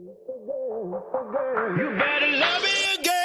You better love me again. You better love me again.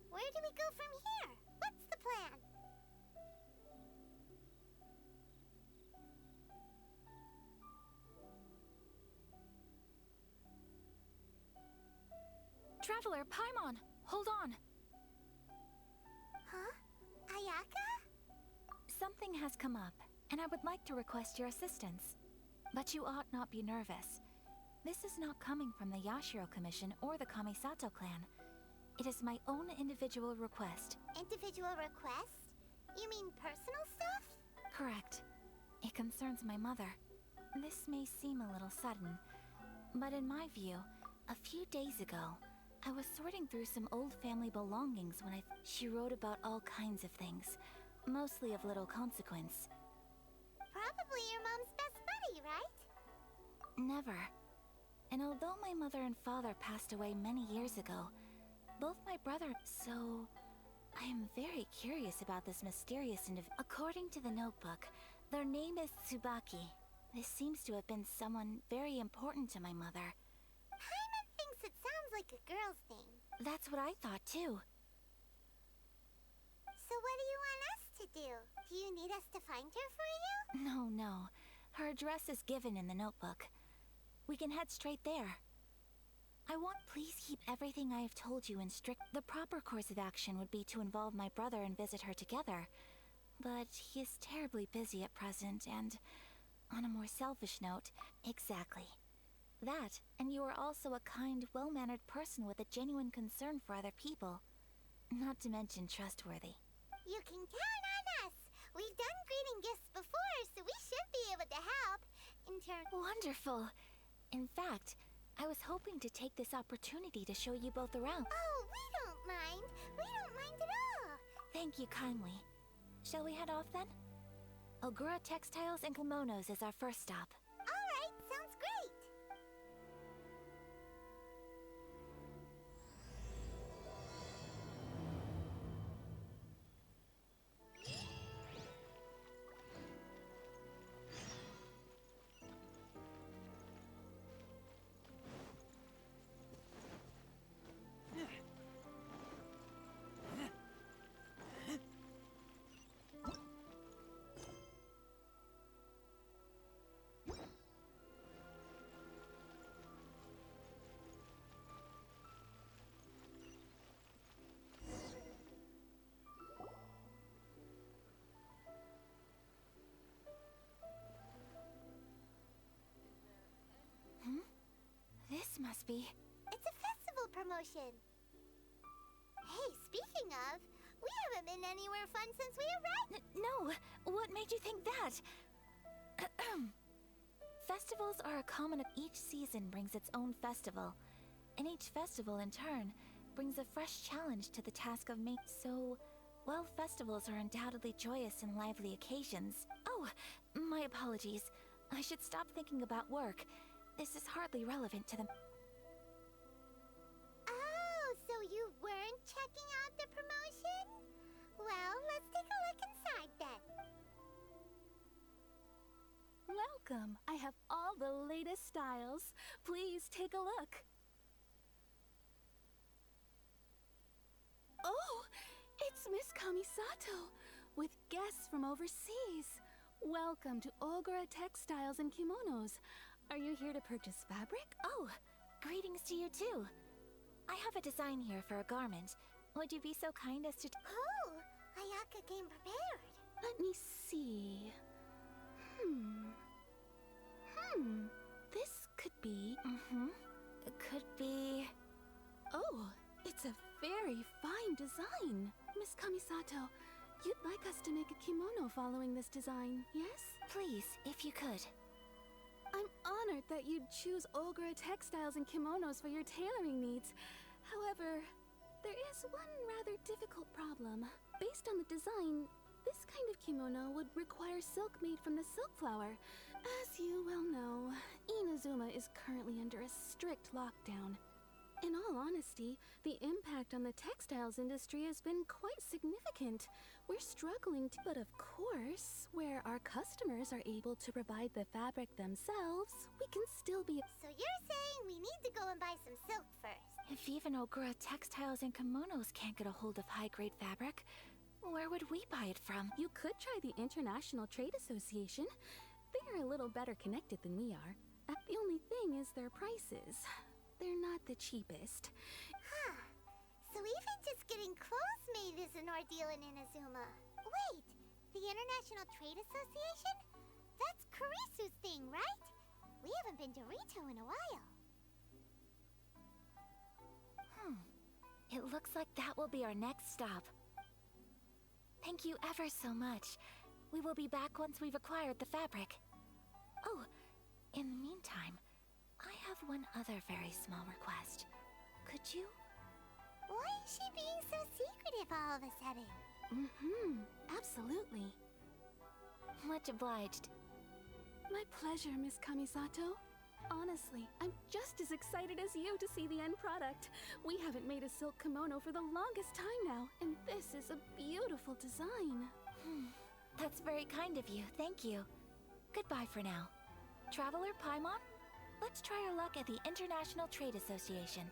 Where do we go from here? What's the plan? Traveler, Paimon, hold on. Huh? Ayaka? Something has come up, and I would like to request your assistance. But you ought not be nervous. This is not coming from the Yashiro Commission or the Kamisato clan. It is my own individual request. Individual request? You mean personal stuff? Correct. It concerns my mother. This may seem a little sudden, but in my view, a few days ago, I was sorting through some old family belongings when she wrote about all kinds of things, mostly of little consequence. Probably your mom's best buddy, right? Never. And although my mother and father passed away many years ago, both my brother... So... I am very curious about this mysterious According to the notebook, their name is Tsubaki. This seems to have been someone very important to my mother. Paimon thinks it sounds like a girl's name. That's what I thought too. So what do you want us to do? Do you need us to find her for you? No. Her address is given in the notebook. We can head straight there. Please keep everything I have told you in strict... The proper course of action would be to involve my brother and visit her together. But he is terribly busy at present, and... On a more selfish note, exactly. That, and you are also a kind, well-mannered person with a genuine concern for other people. Not to mention trustworthy. You can count on us! We've done greeting gifts before, so we should be able to help. Wonderful! In fact, I was hoping to take this opportunity to show you both around. Oh, we don't mind. We don't mind at all. Thank you kindly. Shall we head off then? Ogura Textiles and Kimonos is our first stop. All right, sounds great. This must be... It's a festival promotion. Hey, speaking of, we haven't been anywhere fun since we arrived. No! What made you think that? Festivals are a common... Each season brings its own festival, and each festival, in turn, brings a fresh challenge to the task of making... So, while festivals are undoubtedly joyous and lively occasions... Oh, my apologies. I should stop thinking about work. This is hardly relevant to them. Oh, so you weren't checking out the promotion? Well, let's take a look inside then. Welcome. I have all the latest styles. Please take a look. Oh, it's Miss Kamisato with guests from overseas. Welcome to Ogura Textiles and Kimonos. Are you here to purchase fabric? Oh, greetings to you too. I have a design here for a garment. Would you be so kind as to... Oh, Ayaka came prepared. Let me see. This could be... It could be... Oh, it's a very fine design. Miss Kamisato, you'd like us to make a kimono following this design, yes? Please, if you could. I'm honored that you'd choose Ogura Textiles and Kimonos for your tailoring needs. However, there is one rather difficult problem. Based on the design, this kind of kimono would require silk made from the silk flower. As you well know, Inazuma is currently under a strict lockdown. In all honesty, the impact on the textiles industry has been quite significant. We're struggling to, but of course, where our customers are able to provide the fabric themselves, we can still be... So you're saying we need to go and buy some silk first? If even Ogura Textiles and Kimonos can't get a hold of high-grade fabric, where would we buy it from? You could try the International Trade Association. They're a little better connected than we are. The only thing is their prices. They're not the cheapest. Huh. So even just getting clothes made is an ordeal in Inazuma. Wait, the International Trade Association? That's Kurisu's thing, right? We haven't been to Rito in a while. It looks like that will be our next stop. Thank you ever so much. We will be back once we've acquired the fabric. Oh, in the meantime, I have one other very small request. Could you? Why is she being so secretive all of a sudden? Absolutely. Much obliged. My pleasure, Miss Kamisato. Honestly, I'm just as excited as you to see the end product. We haven't made a silk kimono for the longest time now, and this is a beautiful design. That's very kind of you, thank you. Goodbye for now. Traveler Paimon, let's try our luck at the International Trade Association.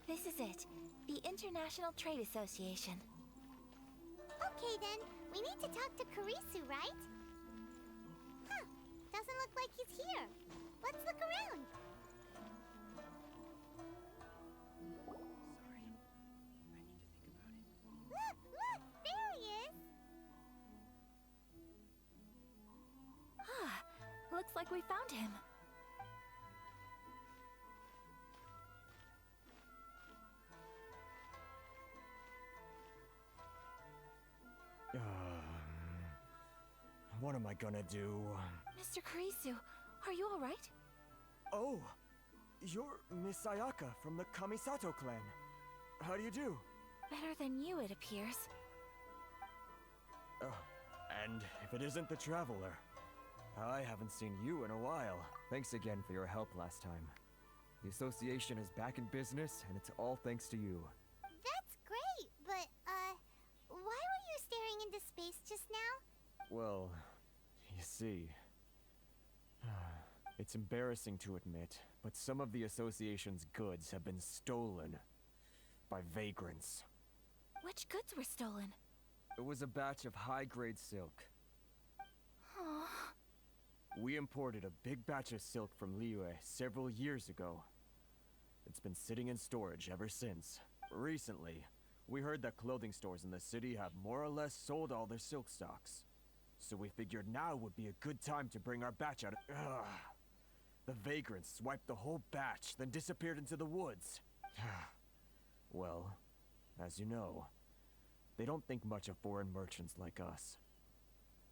This is it. The International Trade Association. Okay then, we need to talk to Kurisu, right? Huh, doesn't look like he's here. Let's look around. Look, there he is! Looks like we found him. What am I gonna do? Mr. Kurisu, are you alright? Oh, you're Miss Ayaka from the Kamisato clan. How do you do? Better than you, it appears. And if it isn't the Traveler, I haven't seen you in a while. Thanks again for your help last time. The association is back in business, and it's all thanks to you. That's great, but, why were you staring into space just now? Well, you see, it's embarrassing to admit, but some of the association's goods have been stolen by vagrants. Which goods were stolen? It was a batch of high-grade silk. We imported a big batch of silk from Liyue several years ago. It's been sitting in storage ever since. Recently, we heard that clothing stores in the city have more or less sold all their silk stocks. So we figured now would be a good time to bring our batch out of— Ugh. The vagrants swiped the whole batch, then disappeared into the woods. Well, as you know, they don't think much of foreign merchants like us.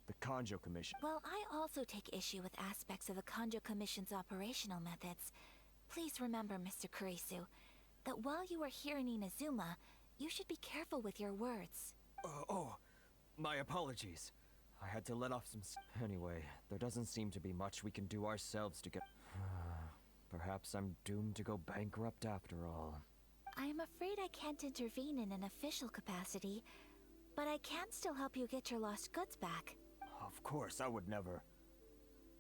The Kanjo Commission— Well, I also take issue with aspects of the Kanjo Commission's operational methods. Please remember, Mr. Kurisu, that while you are here in Inazuma, you should be careful with your words. Oh, my apologies. I had to let off some Anyway, there doesn't seem to be much we can do ourselves to get— Perhaps I'm doomed to go bankrupt after all. I'm afraid I can't intervene in an official capacity, but I can still help you get your lost goods back. Of course, I would never—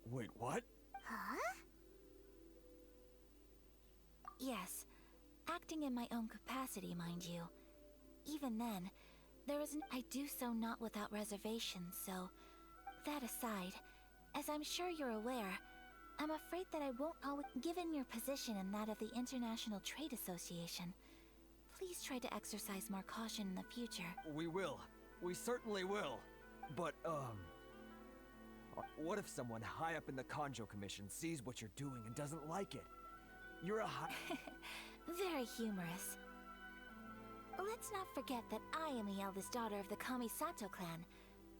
Wait, what? Huh? Yes, acting in my own capacity, mind you. Even then, there isn't— I do so not without reservation, so— That aside, as I'm sure you're aware, I'm afraid that I won't always— Given your position and that of the International Trade Association, please try to exercise more caution in the future. We will. We certainly will. But, what if someone high up in the Kanjo Commission sees what you're doing and doesn't like it? You're a high— Very humorous. Let's not forget that I am the eldest daughter of the Kamisato clan.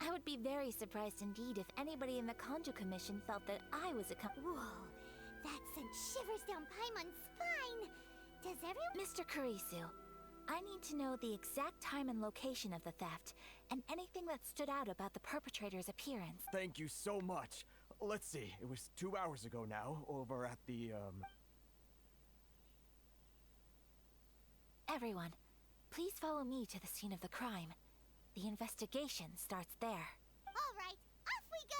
I would be very surprised indeed if anybody in the Kanjo Commission felt that I was a Whoa, that sent shivers down Paimon's spine. Does everyone— Mr. Kurisu, I need to know the exact time and location of the theft, and anything that stood out about the perpetrator's appearance. Thank you so much. Let's see, it was 2 hours ago now, over at the, Everyone, please follow me to the scene of the crime. The investigation starts there. All right, off we go!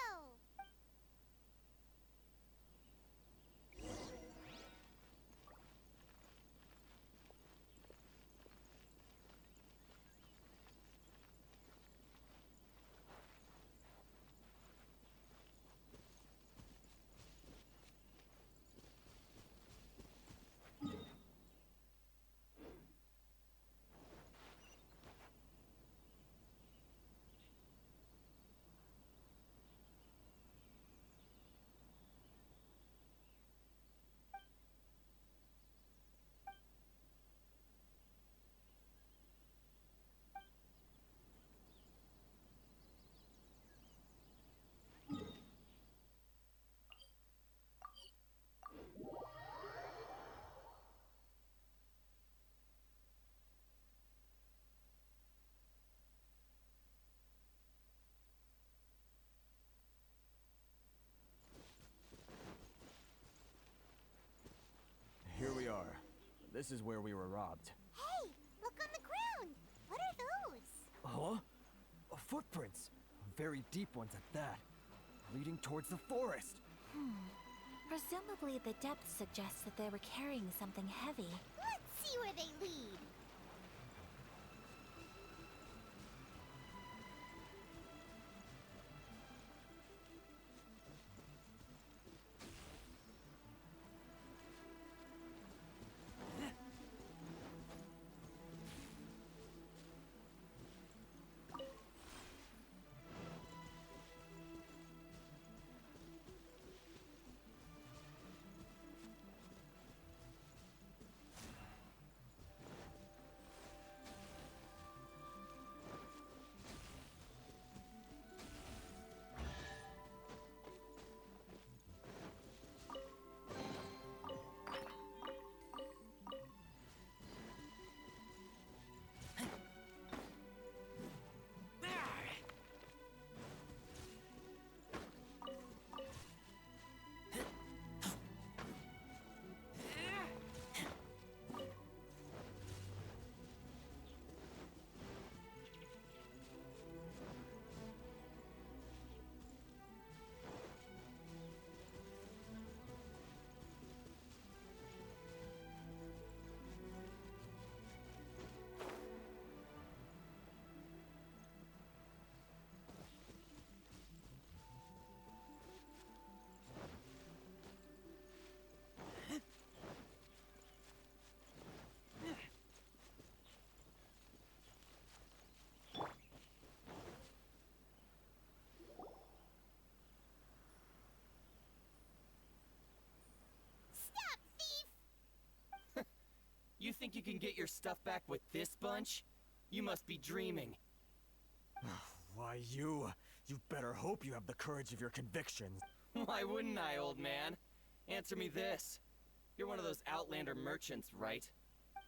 Here we are. This is where we were robbed. Hey, look on the ground! What are those? Huh? Footprints. Very deep ones at that. Leading towards the forest. Presumably the depth suggests that they were carrying something heavy. Let's see where they lead. You think you can get your stuff back with this bunch? You must be dreaming. Why, you better hope you have the courage of your convictions. Why wouldn't I, old man? Answer me this. You're one of those Outlander merchants, right?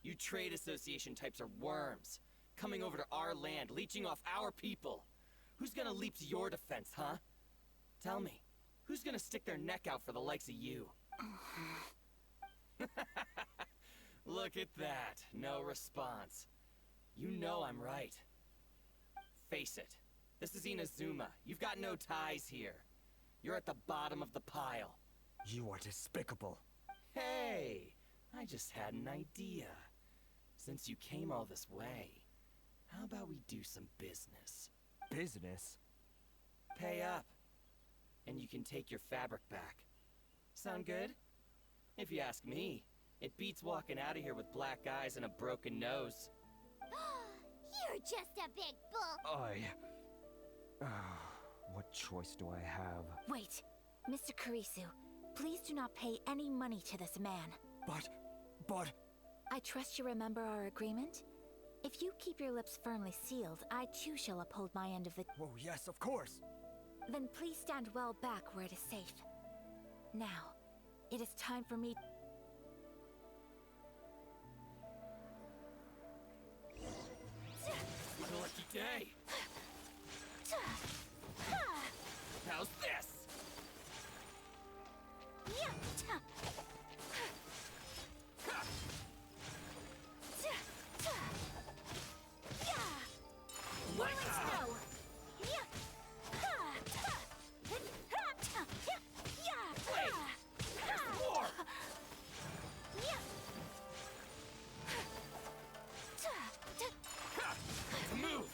You trade association types are worms, coming over to our land, leeching off our people. Who's gonna leap to your defense, huh? Tell me, who's gonna stick their neck out for the likes of you? Look at that, no response. You know I'm right. Face it, this is Inazuma. You've got no ties here. You're at the bottom of the pile. You are despicable. Hey, I just had an idea. Since you came all this way, how about we do some business? Business? Pay up, and you can take your fabric back. Sound good? If you ask me, it beats walking out of here with black eyes and a broken nose. You're just a big bull. What choice do I have? Wait, Mr. Kurisu, please do not pay any money to this man. But... I trust you remember our agreement? If you keep your lips firmly sealed, I too shall uphold my end of the... Oh, yes, of course. Then please stand well back where it is safe. Now, it is time for me... My lucky day. How's this? Like that. Wait, there's more. To move.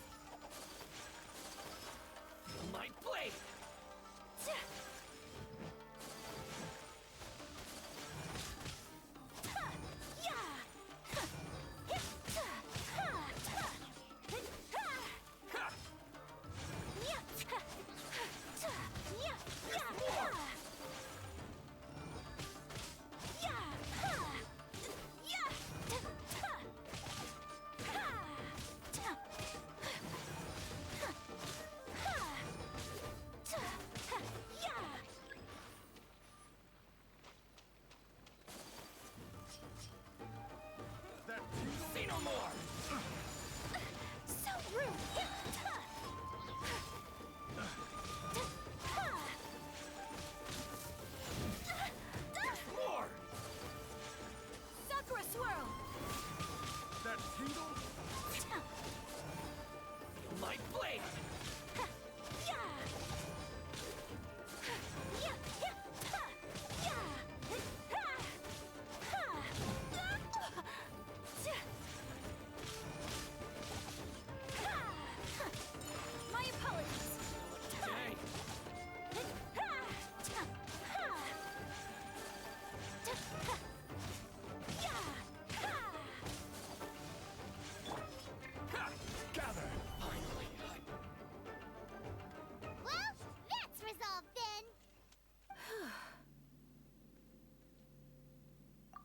My blade. Say no more. So rude. More. Sakura Swirl! That tingle? My blade. My apologies! Dang. Gather! Finally. Well, that's resolved then.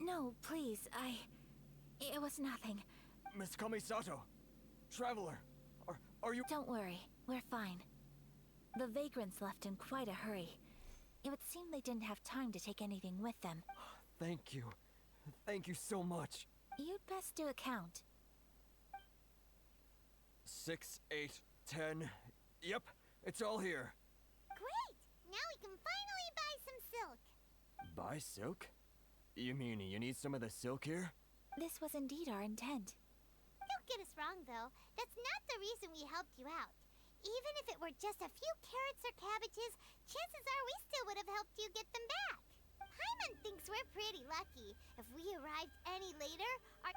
No, please, It was nothing. Miss Kamisato! Traveler! Are you... Don't worry, we're fine. The vagrants left in quite a hurry. It would seem they didn't have time to take anything with them. Thank you. Thank you so much. You'd best do a count. 6, 8, 10... Yep, it's all here. Great! Now we can finally buy some silk. Buy silk? You mean you need some of the silk here? This was indeed our intent. Don't get us wrong, though. That's not the reason we helped you out. Even if it were just a few carrots or cabbages, chances are we still would have helped you get them back. Paimon thinks we're pretty lucky. If we arrived any later,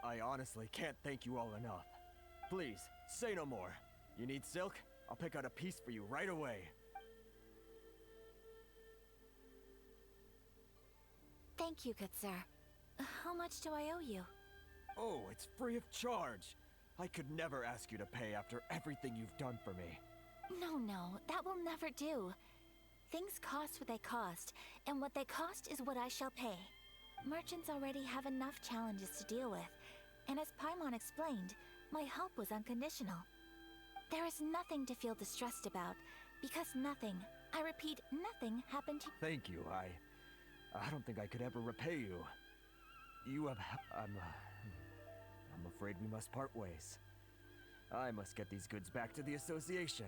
I honestly can't thank you all enough. Please, say no more. You need silk? I'll pick out a piece for you right away. Thank you, good sir. How much do I owe you? Oh, it's free of charge. I could never ask you to pay after everything you've done for me. No, that will never do. Things cost what they cost, and what they cost is what I shall pay. Merchants already have enough challenges to deal with. And as Paimon explained, my help was unconditional. There is nothing to feel distressed about, because nothing, I repeat, nothing happened to— Thank you. I don't think I could ever repay you. I'm afraid we must part ways. I must get these goods back to the association.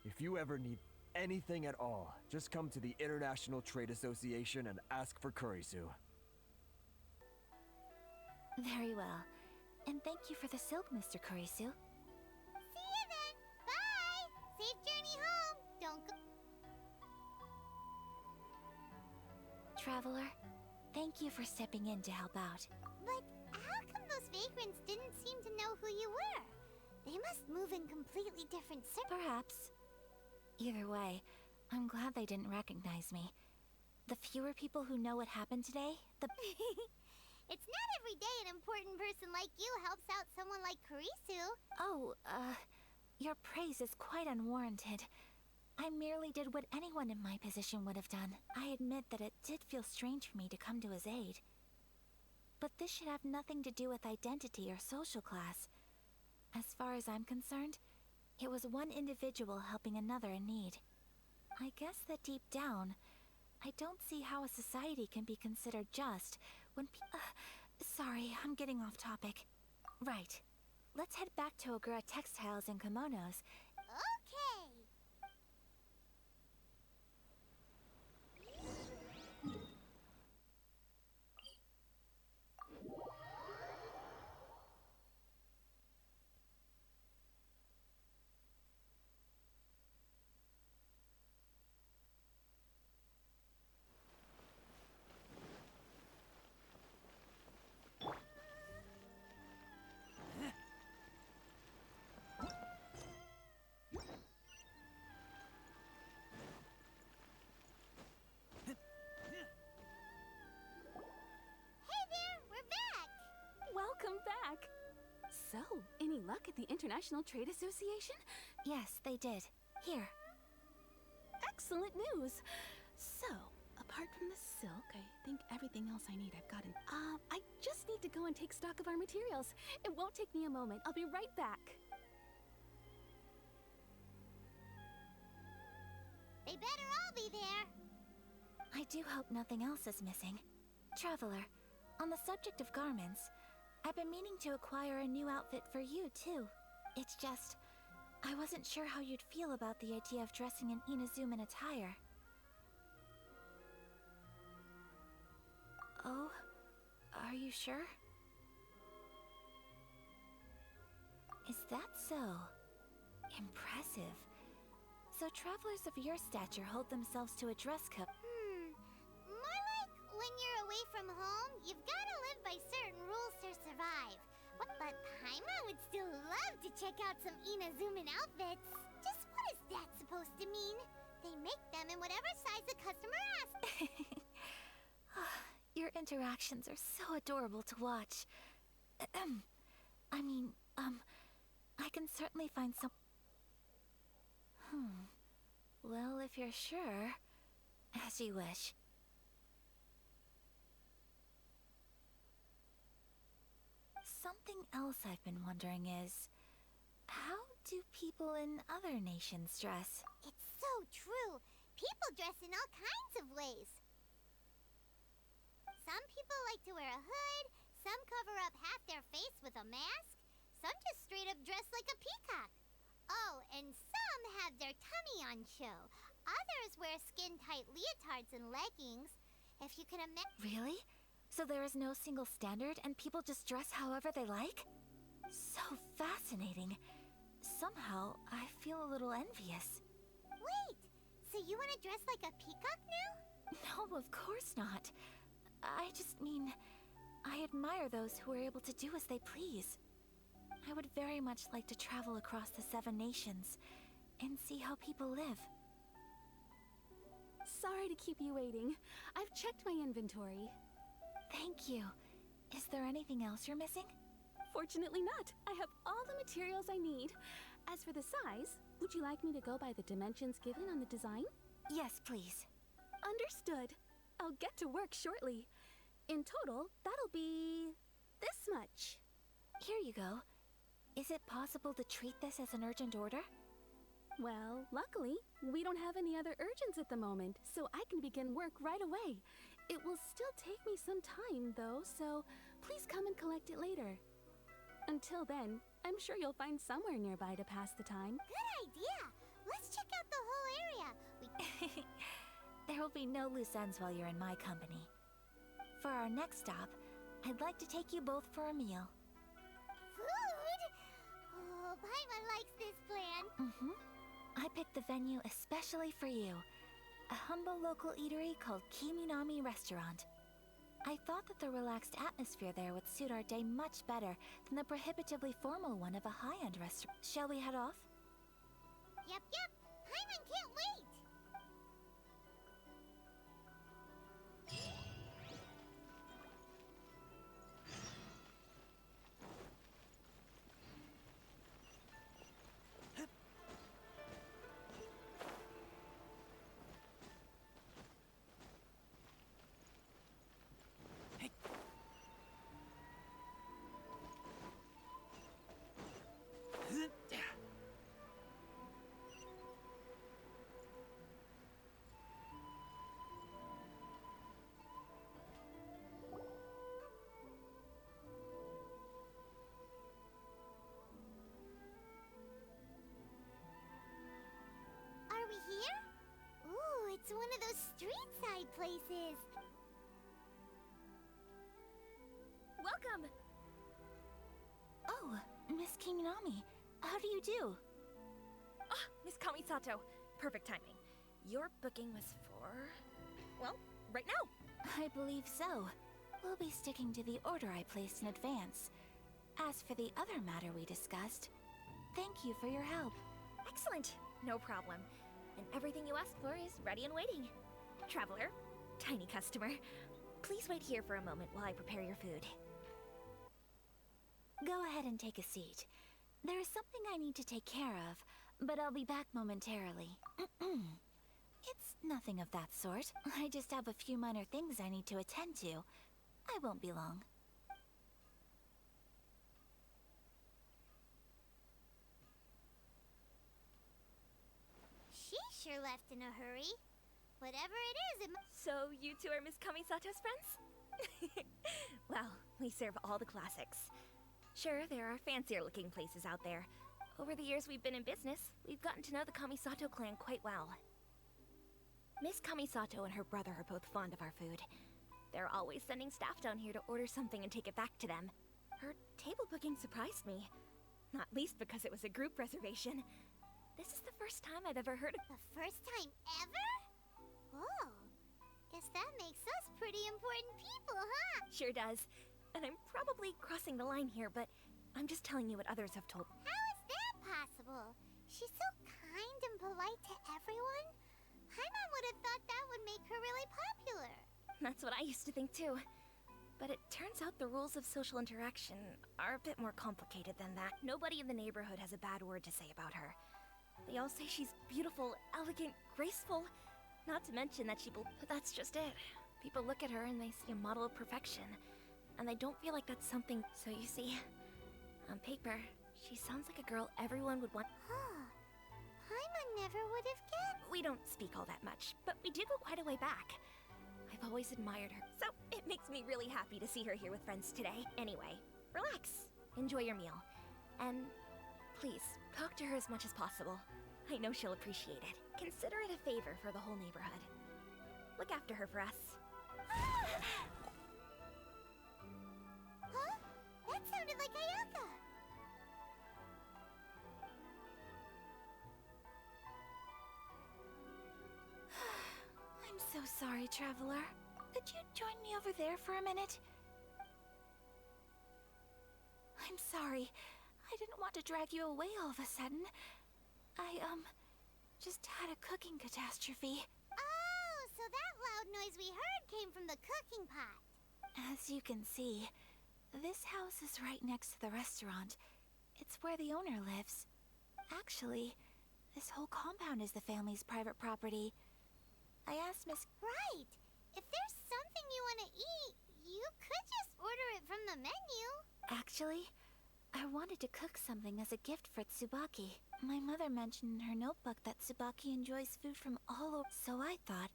If you ever need anything at all, just come to the International Trade Association and ask for Kurisu. Very well. And thank you for the silk, Mr. Kurisu. See you then. Bye. Safe journey home. Don't go. Traveler, thank you for stepping in to help out. But how come those vagrants didn't seem to know who you were? They must move in completely different circles. Perhaps. Either way, I'm glad they didn't recognize me. The fewer people who know what happened today, the— It's not every day an important person like you helps out someone like Kurisu. Oh, your praise is quite unwarranted. I merely did what anyone in my position would have done. I admit that it did feel strange for me to come to his aid. But this should have nothing to do with identity or social class. As far as I'm concerned, it was one individual helping another in need. I guess that deep down, I don't see how a society can be considered just when sorry, I'm getting off topic. Right. Let's head back to Ogura Textiles and Kimonos. Okay. Welcome back! So, any luck at the International Trade Association? Yes, they did. Here. Excellent news! So, apart from the silk, I think everything else I need I've gotten. I just need to go and take stock of our materials. It won't take me a moment. I'll be right back. They better all be there. I do hope nothing else is missing. Traveler, on the subject of garments, I've been meaning to acquire a new outfit for you, too. It's just, I wasn't sure how you'd feel about the idea of dressing in Inazuman attire. Oh, are you sure? Is that so? Impressive. So travelers of your stature hold themselves to a dress code. More like when you're away from home, you've gotta live by certain rules to survive. But Paimon would still love to check out some Inazuman outfits. Just what is that supposed to mean? They make them in whatever size the customer asks. Your interactions are so adorable to watch. I can certainly find some— Well, if you're sure, as you wish. Something else I've been wondering is, how do people in other nations dress? It's so true. People dress in all kinds of ways. Some people like to wear a hood, some cover up half their face with a mask, some just straight up dress like a peacock. Oh, and some have their tummy on show. Others wear skin-tight leotards and leggings. If you can imagine— Really? So there is no single standard and people just dress however they like? So fascinating. Somehow, I feel a little envious. Wait, so you want to dress like a peacock now? No, of course not. I just mean, I admire those who are able to do as they please. I would very much like to travel across the 7 nations and see how people live. Sorry to keep you waiting. I've checked my inventory. Thank you. Is there anything else you're missing? Fortunately not. I have all the materials I need. As for the size, would you like me to go by the dimensions given on the design? Yes, please. Understood. I'll get to work shortly. In total, that'll be this much. Here you go. Is it possible to treat this as an urgent order? Well, luckily, we don't have any other urgents at the moment, so I can begin work right away. It will still take me some time, though, so please come and collect it later. Until then, I'm sure you'll find somewhere nearby to pass the time. Good idea! Let's check out the whole area. There will be no loose ends while you're in my company. For our next stop, I'd like to take you both for a meal. Food? Oh, Paimon likes this plan. I picked the venue especially for you. A humble local eatery called Kiminami Restaurant. I thought that the relaxed atmosphere there would suit our day much better than the prohibitively formal one of a high-end restaurant. Shall we head off? Yep. Paimon can't wait. Are we here? Ooh, it's one of those street side places. Welcome! Oh, Miss Kiminami, how do you do? Ah, Miss Kamisato. Perfect timing. Your booking was for... well, right now. I believe so. We'll be sticking to the order I placed in advance. As for the other matter we discussed, thank you for your help. Excellent. No problem. And everything you asked for is ready and waiting. Traveler, tiny customer, please wait here for a moment while I prepare your food. Go ahead and take a seat. There is something I need to take care of, but I'll be back momentarily. It's nothing of that sort. I just have a few minor things I need to attend to. I won't be long. She sure left in a hurry. Whatever it is, So you two are Miss Kamisato's friends? Well, we serve all the classics. Sure, there are fancier-looking places out there. Over the years we've been in business, we've gotten to know the Kamisato clan quite well. Miss Kamisato and her brother are both fond of our food. They're always sending staff down here to order something and take it back to them. Her table booking surprised me. Not least because it was a group reservation. This is the first time I've ever heard of... the first time ever? Oh, guess that makes us pretty important people, huh? Sure does. And I'm probably crossing the line here, but I'm just telling you what others have told. How is that possible? She's so kind and polite to everyone. Paimon would have thought that would make her really popular. That's what I used to think too. But it turns out the rules of social interaction are a bit more complicated than that. Nobody in the neighborhood has a bad word to say about her. They all say she's beautiful, elegant, graceful. Not to mention that but that's just it. People look at her and they see a model of perfection. And they don't feel like that's something... So you see, on paper, she sounds like a girl everyone would want... Huh. Paimon never would have guessed. We don't speak all that much, but we do go quite a way back. I've always admired her, so it makes me really happy to see her here with friends today. Anyway, relax, enjoy your meal, and please, talk to her as much as possible. I know she'll appreciate it. Consider it a favor for the whole neighborhood. Look after her for us. Huh? That sounded like Ayaka. I'm so sorry, Traveler. Could you join me over there for a minute? I'm sorry. I didn't want to drag you away all of a sudden. I, just had a cooking catastrophe. Oh, so that loud noise we heard came from the cooking pot. As you can see, this house is right next to the restaurant. It's where the owner lives. Actually, this whole compound is the family's private property. I asked Miss... Right. If there's something you want to eat, you could just order it from the menu. Actually, I wanted to cook something as a gift for Tsubaki. My mother mentioned in her notebook that Tsubaki enjoys food from all over, so I thought,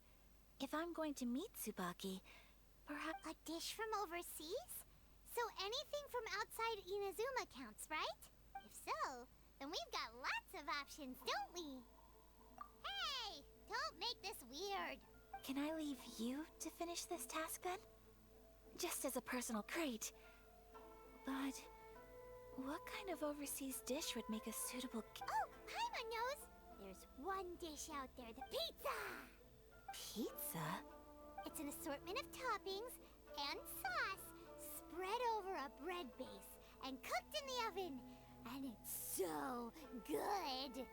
if I'm going to meet Tsubaki, perhaps... A dish from overseas? So anything from outside Inazuma counts, right? If so, then we've got lots of options, don't we? Hey! Don't make this weird! Can I leave you to finish this task then? Just as a personal crate. But what kind of overseas dish would make a suitable... Oh, Paimon knows! There's one dish out there, the pizza! Pizza? It's an assortment of toppings and sauce spread over a bread base and cooked in the oven. And it's so good!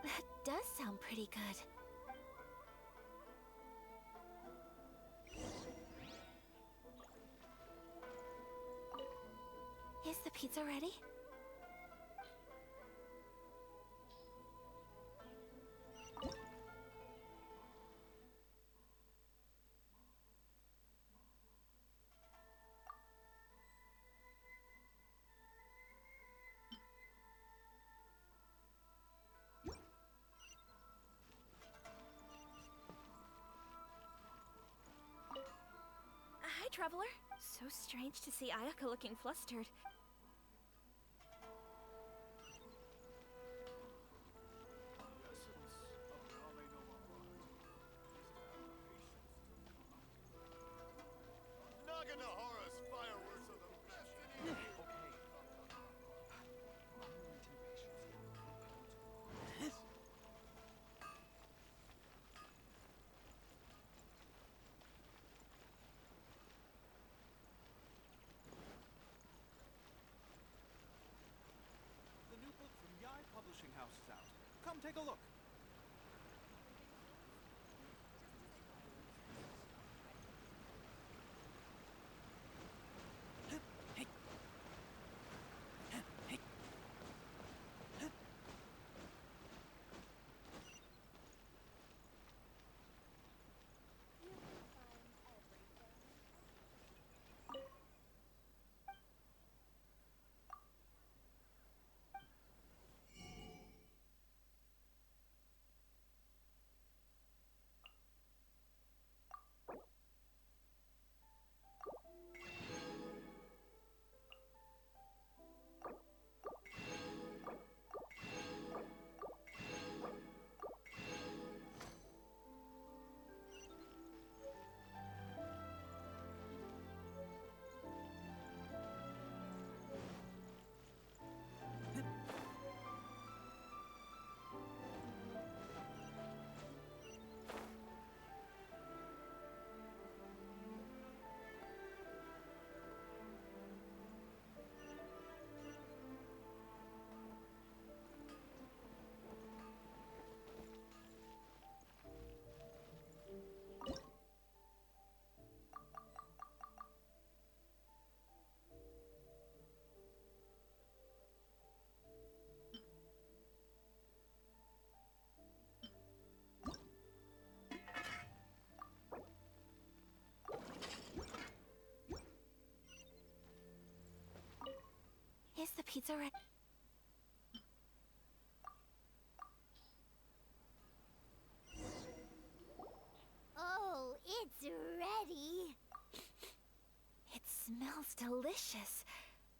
That does sound pretty good. Is the pizza ready? Hi, Traveler. So strange to see Ayaka looking flustered. Naganohara's fireworks are the best in here. The new book from Yai Publishing House is out. Come take a look. Is the pizza ready? Oh, it's ready! It smells delicious.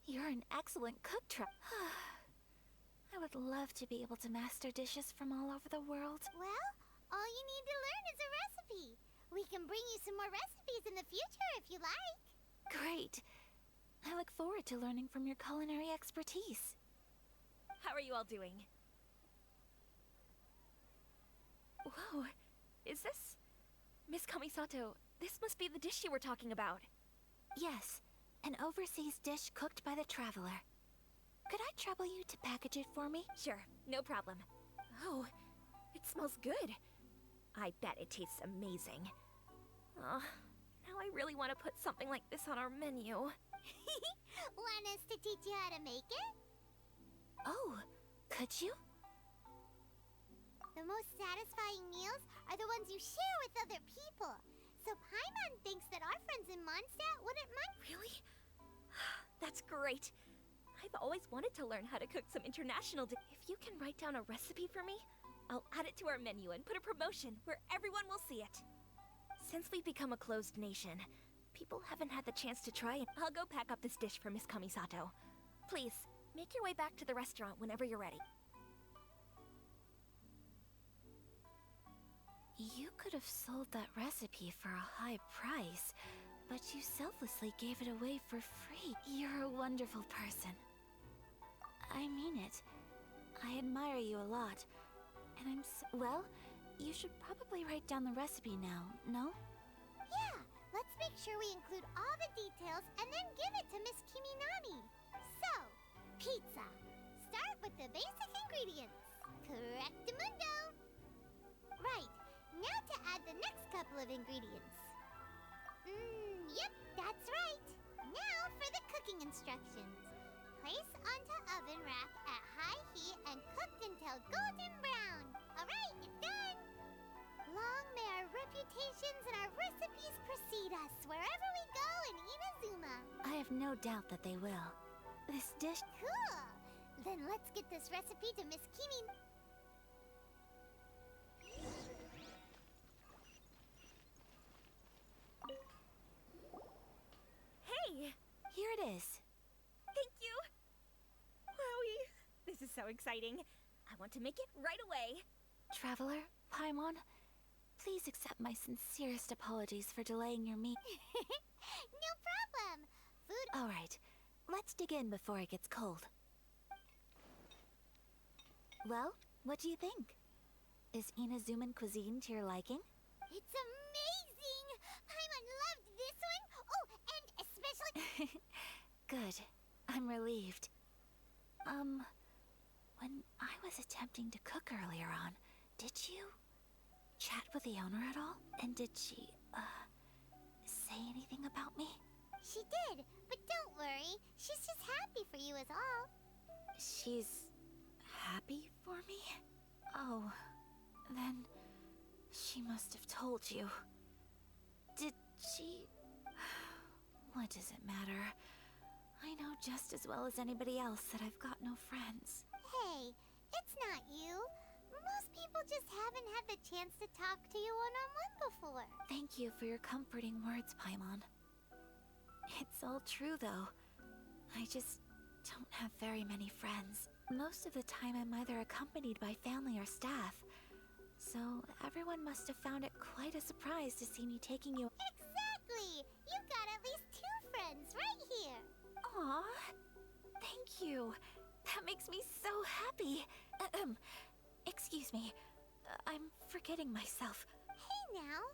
You're an excellent cook, I would love to be able to master dishes from all over the world. Well, all you need to learn is a recipe. We can bring you some more recipes in the future if you like. Great. I look forward to learning from your culinary expertise. How are you all doing? Whoa, is this... Miss Kamisato, this must be the dish you were talking about. Yes, an overseas dish cooked by the Traveler. Could I trouble you to package it for me? Sure, no problem. Oh, it smells good. I bet it tastes amazing. Now I really want to put something like this on our menu. Want us to teach you how to make it? Oh, could you? The most satisfying meals are the ones you share with other people. So Paimon thinks that our friends in Mondstadt wouldn't mind. Really? That's great. I've always wanted to learn how to cook some international If you can write down a recipe for me, I'll add it to our menu and put a promotion where everyone will see it. Since we've become a closed nation, people haven't had the chance to try it. I'll go pack up this dish for Miss Kamisato. Please, make your way back to the restaurant whenever you're ready. You could have sold that recipe for a high price, but you selflessly gave it away for free. You're a wonderful person. I mean it. I admire you a lot. And I'm so... Well, you should probably write down the recipe now, no? Yeah, let's make sure we include all the details and then give it to Miss Kiminami. So, pizza. Start with the basic ingredients. Correctamundo. Right, now to add the next couple of ingredients. Yep, that's right. Now for the cooking instructions. Place onto oven rack at high heat and cooked until golden brown. Alright, it's done. Long may our reputations and our recipes precede us wherever we go in Inazuma. I have no doubt that they will. This dish... Cool. Then let's get this recipe to Miss Kimi. Hey! Here it is. Thank you! Wowie! This is so exciting. I want to make it right away. Traveler, Paimon, please accept my sincerest apologies for delaying your meat. No problem. Food... All right, let's dig in before it gets cold. Well, what do you think? Is Inazuman cuisine to your liking? It's amazing! Paimon loved this one! Oh, and especially... Good. I'm relieved. When I was attempting to cook earlier on, did you chat with the owner at all? And did she, say anything about me? She did, but don't worry. She's just happy for you is all. She's happy for me? Oh, then she must have told you. Did she... What does it matter? I know just as well as anybody else that I've got no friends. Hey, it's not you. Most people just haven't had the chance to talk to you one-on-one before. Thank you for your comforting words, Paimon. It's all true, though. I just don't have very many friends. Most of the time I'm either accompanied by family or staff. So everyone must have found it quite a surprise to see me taking you... Exactly! You've got at least 2 friends right here. Aw, thank you. That makes me so happy. Excuse me. I'm forgetting myself. Hey now,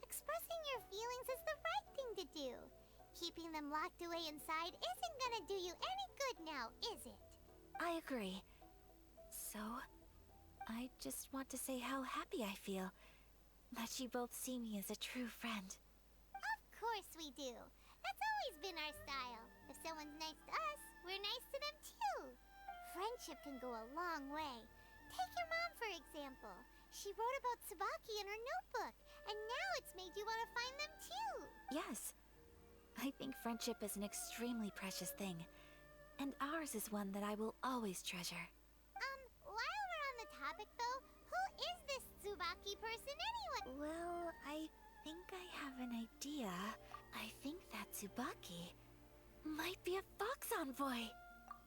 expressing your feelings is the right thing to do. Keeping them locked away inside isn't gonna do you any good now, is it? I agree. So, I just want to say how happy I feel that you both see me as a true friend. Of course we do. That's always been our style. If someone's nice to us, we're nice to them too. Friendship can go a long way. Take your mom, for example. She wrote about Tsubaki in her notebook, and now it's made you want to find them too. Yes. I think friendship is an extremely precious thing. And ours is one that I will always treasure. While we're on the topic though, who is this Tsubaki person anyway? Well, I think I have an idea. I think that Tsubaki might be a fox envoy.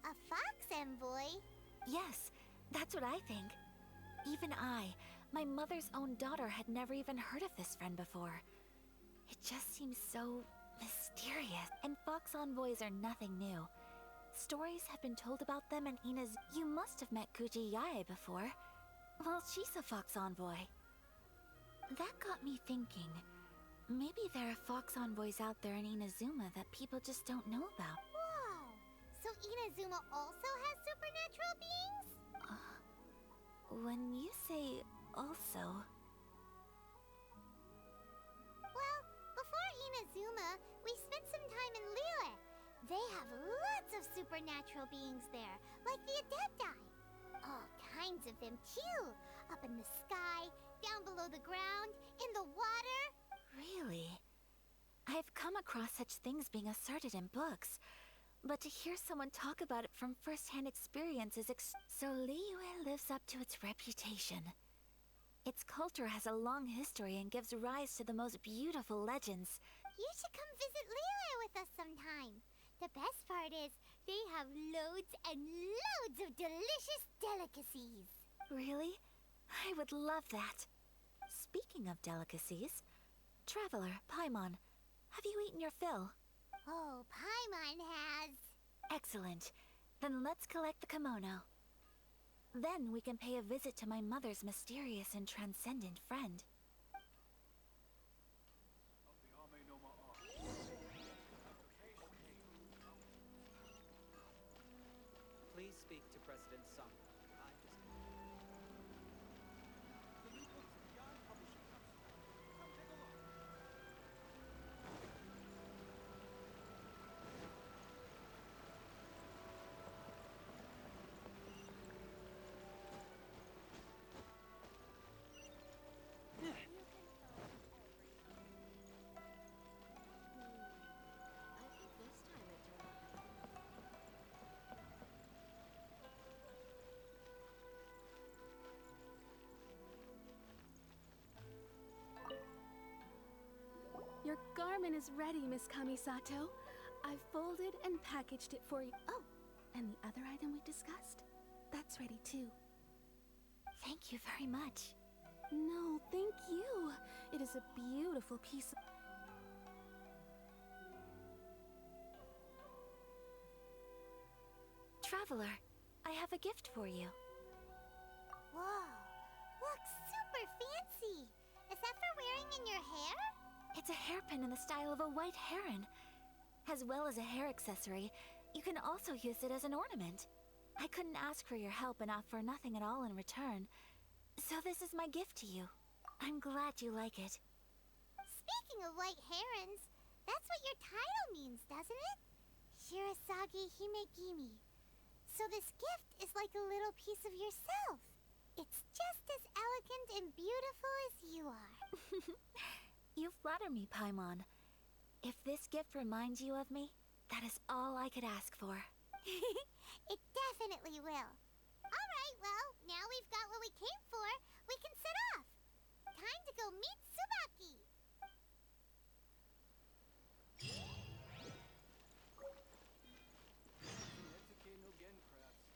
A fox envoy? Yes, that's what I think. Even I, my mother's own daughter, had never even heard of this friend before. It just seems so mysterious. And fox envoys are nothing new. Stories have been told about them, and you must have met Kuji Yae before. Well, she's a fox envoy. That got me thinking. Maybe there are fox envoys out there in Inazuma that people just don't know about. Whoa! So Inazuma also has supernatural beings? When you say also... Well, before Inazuma, we spent some time in Lille. They have lots of supernatural beings there, like the Adepti. All kinds of them too. Up in the sky, down below the ground, in the water. Really? I've come across such things being asserted in books, but to hear someone talk about it from first-hand experience is so Liyue lives up to its reputation. Its culture has a long history and gives rise to the most beautiful legends. You should come visit Liyue with us sometime. The best part is, they have loads and loads of delicious delicacies. Really? I would love that. Speaking of delicacies, Traveler, Paimon, have you eaten your fill? Oh, Paimon has. Excellent. Then let's collect the kimono. Then we can pay a visit to my mother's mysterious and transcendent friend. Please speak to President Sung. The new book from Yai Publishing House. Come take a look. Your garment is ready, Miss Kamisato. I've folded and packaged it for you. Oh, and the other item we discussed? That's ready too. Thank you very much. No, thank you. It is a beautiful piece of... Traveler, I have a gift for you. Whoa, looks super fancy. Is that for wearing in your hair? It's a hairpin in the style of a white heron. As well as a hair accessory, you can also use it as an ornament. I couldn't ask for your help and offer nothing at all in return. So this is my gift to you. I'm glad you like it. Speaking of white herons, that's what your title means, doesn't it? Shirasagi Himegimi. So this gift is like a little piece of yourself. It's just as elegant and beautiful as you are. You flatter me, Paimon. If this gift reminds you of me, that is all I could ask for. It definitely will. Alright, well, now we've got what we came for, we can set off. Time to go meet Tsubaki. Etsuke no Gen crafts.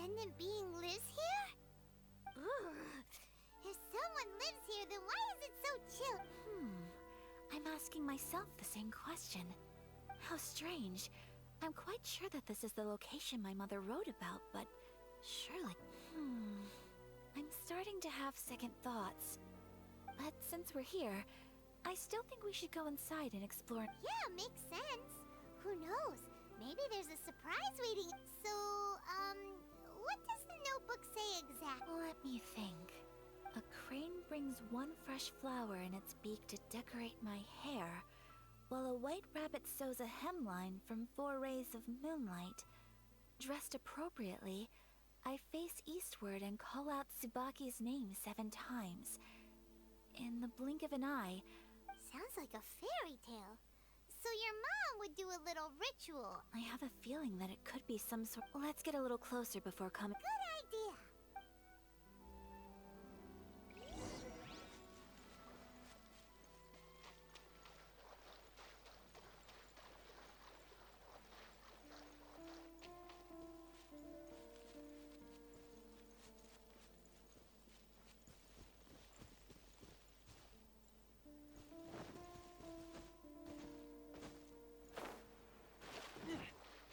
ascendant being lives here? Ugh. If someone lives here, then why is it so chill? I'm asking myself the same question. How strange. I'm quite sure that this is the location my mother wrote about, but surely... I'm starting to have second thoughts. But since we're here, I still think we should go inside and explore. Yeah, makes sense. Who knows? Maybe there's a surprise waiting. So, what does the notebook say exactly? Let me think. A crane brings one fresh flower in its beak to decorate my hair, while a white rabbit sews a hemline from 4 rays of moonlight. Dressed appropriately, I face eastward and call out Tsubaki's name 7 times. In the blink of an eye... Sounds like a fairy tale. So your mom would do a little ritual. I have a feeling that it could be some sort... Let's get a little closer before coming... Good idea.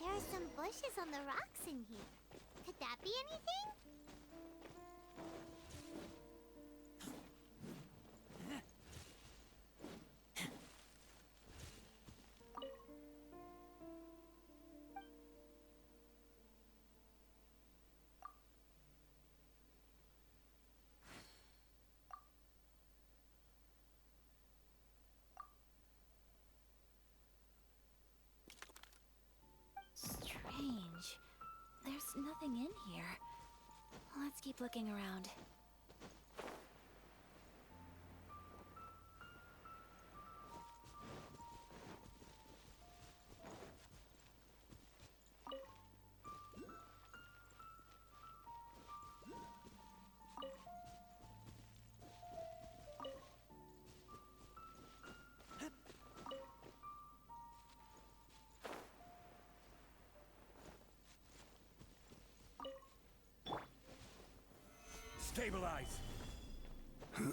There are some bushes on the rocks in here. Could that be anything? Strange. There's nothing in here. Let's keep looking around. Stabilize! Huh.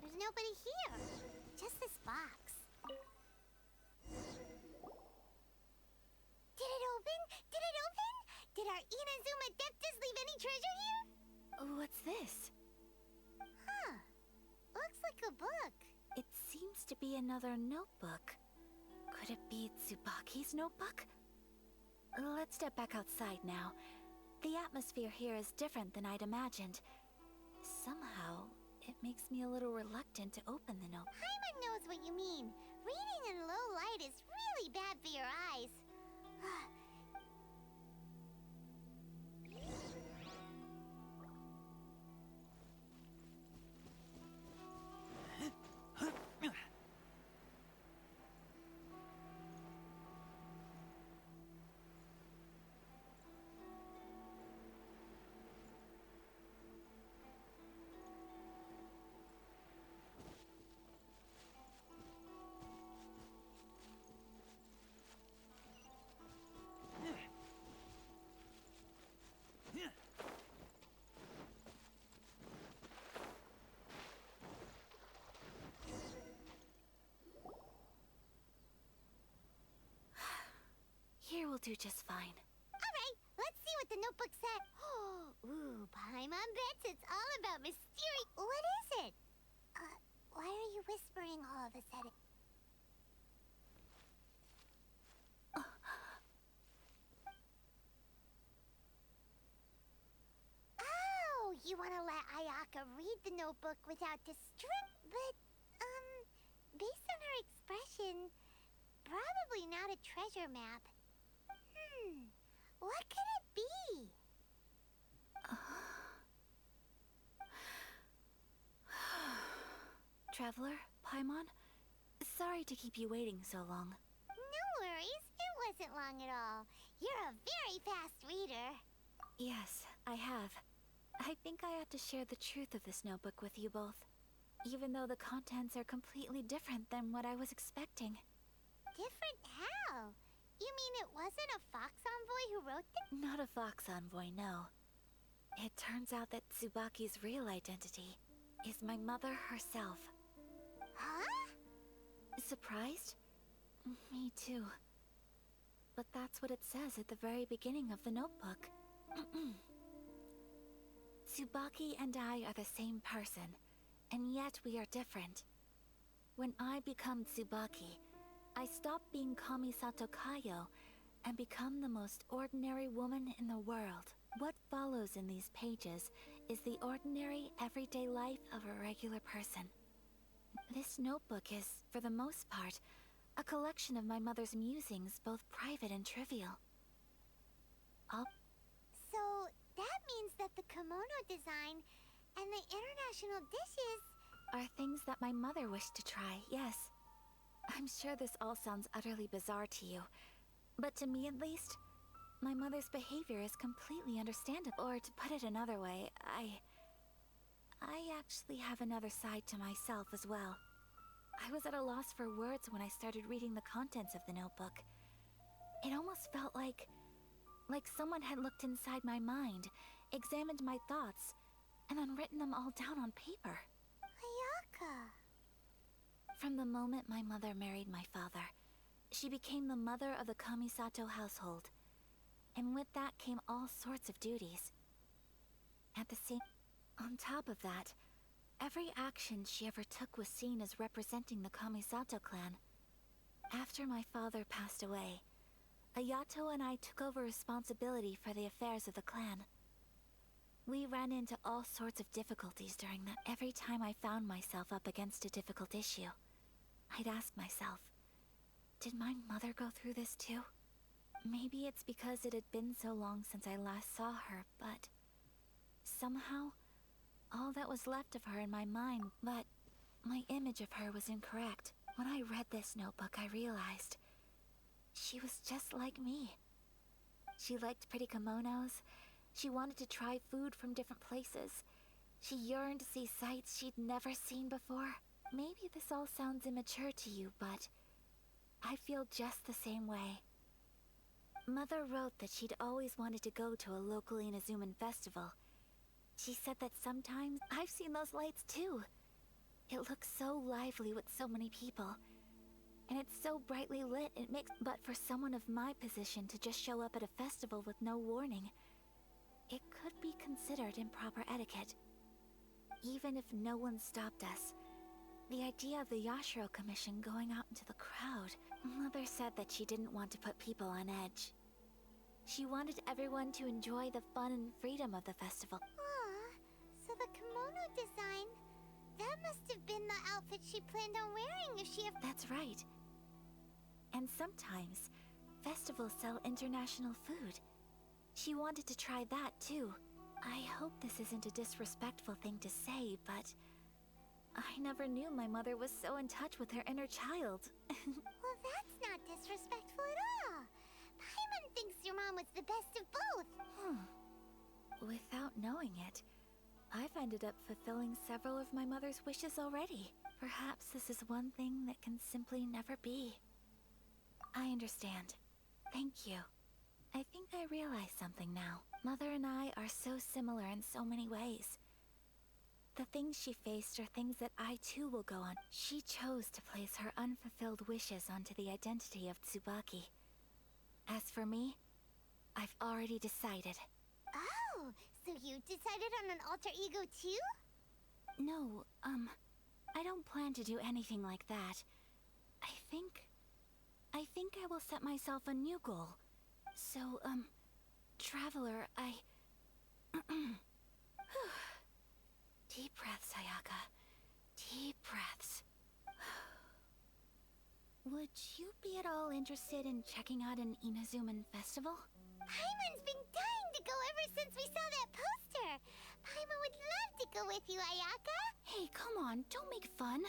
There's nobody here. Just this box. Did it open? Did it open? Did our Inazuma Adeptus leave any treasure here? What's this? Huh. Looks like a book. It seems to be another notebook. Could it be Tsubaki's notebook? Let's step back outside now. The atmosphere here is different than I'd imagined. Somehow, it makes me a little reluctant to open the notebook. Paimon knows what you mean. Reading in low light is really bad for your eyes. Here will do just fine. Alright, let's see what the notebook said. Ooh, Paimon bets it's all about mysterious. What is it? Why are you whispering all of a sudden? Oh, you want to let Ayaka read the notebook without but, based on her expression, probably not a treasure map. What could it be? Traveler, Paimon, sorry to keep you waiting so long. No worries, it wasn't long at all. You're a very fast reader. Yes, I have. I think I ought to share the truth of this notebook with you both, even though the contents are completely different than what I was expecting. Different how? You mean it wasn't a Fox Envoy who wrote them? Not a Fox Envoy, no. It turns out that Tsubaki's real identity is my mother herself. Huh? Surprised? Me too. But that's what it says at the very beginning of the notebook. Tsubaki and I are the same person, and yet we are different. When I become Tsubaki, I stop being Kamisato Kayo and become the most ordinary woman in the world. What follows in these pages is the ordinary, everyday life of a regular person. This notebook is, for the most part, a collection of my mother's musings, both private and trivial. So, that means that the kimono design and the international dishes are things that my mother wished to try, yes. I'm sure this all sounds utterly bizarre to you, but to me at least, my mother's behavior is completely understandable. Or to put it another way, I actually have another side to myself as well. I was at a loss for words when I started reading the contents of the notebook. It almost felt like someone had looked inside my mind, examined my thoughts, and then written them all down on paper. Ayaka. From the moment my mother married my father, she became the mother of the Kamisato household. And with that came all sorts of duties. On top of that, every action she ever took was seen as representing the Kamisato clan. After my father passed away, Ayato and I took over responsibility for the affairs of the clan. We ran into all sorts of difficulties during that. Every time I found myself up against a difficult issue, I'd ask myself, did my mother go through this too? Maybe it's because it had been so long since I last saw her, but somehow, all that was left of her in my mind, but my image of her was incorrect. When I read this notebook, I realized she was just like me. She liked pretty kimonos. She wanted to try food from different places. She yearned to see sights she'd never seen before. Maybe this all sounds immature to you, but I feel just the same way. Mother wrote that she'd always wanted to go to a local Inazuman festival. She said that sometimes I've seen those lights too. It looks so lively with so many people. And it's so brightly lit, but for someone of my position to just show up at a festival with no warning, it could be considered improper etiquette. Even if no one stopped us, the idea of the Yashiro Commission going out into the crowd, Mother said that she didn't want to put people on edge. She wanted everyone to enjoy the fun and freedom of the festival. So the kimono design, that must have been the outfit she planned on wearing if she... That's right. And sometimes, festivals sell international food. She wanted to try that too. I hope this isn't a disrespectful thing to say, but I never knew my mother was so in touch with her inner child. Well, that's not disrespectful at all. Paimon thinks your mom was the best of both. Without knowing it, I've ended up fulfilling several of my mother's wishes already. Perhaps this is one thing that can simply never be. I understand. Thank you. I think I realize something now. Mother and I are so similar in so many ways. The things she faced are things that I too will go on. She chose to place her unfulfilled wishes onto the identity of Tsubaki. As for me, I've already decided. Oh, so you decided on an alter ego too? No, I don't plan to do anything like that. I think I will set myself a new goal. So, Traveler, Deep breaths, Ayaka. Deep breaths. Would you be at all interested in checking out an Inazuman festival? Paimon's been dying to go ever since we saw that poster. Paimon would love to go with you, Ayaka. Hey, come on, don't make fun.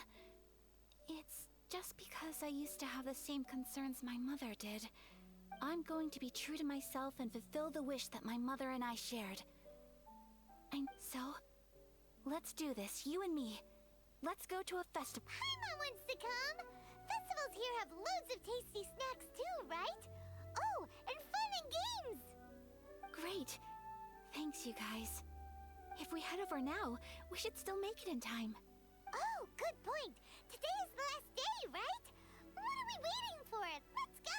It's just because I used to have the same concerns my mother did. I'm going to be true to myself and fulfill the wish that my mother and I shared. So, let's do this, you and me. Let's go to a festival. Paimon wants to come. Festivals here have loads of tasty snacks too, right? Oh, and fun and games. Great. Thanks, you guys. If we head over now, we should still make it in time. Oh, good point. Today is the last day, right? What are we waiting for? Let's go.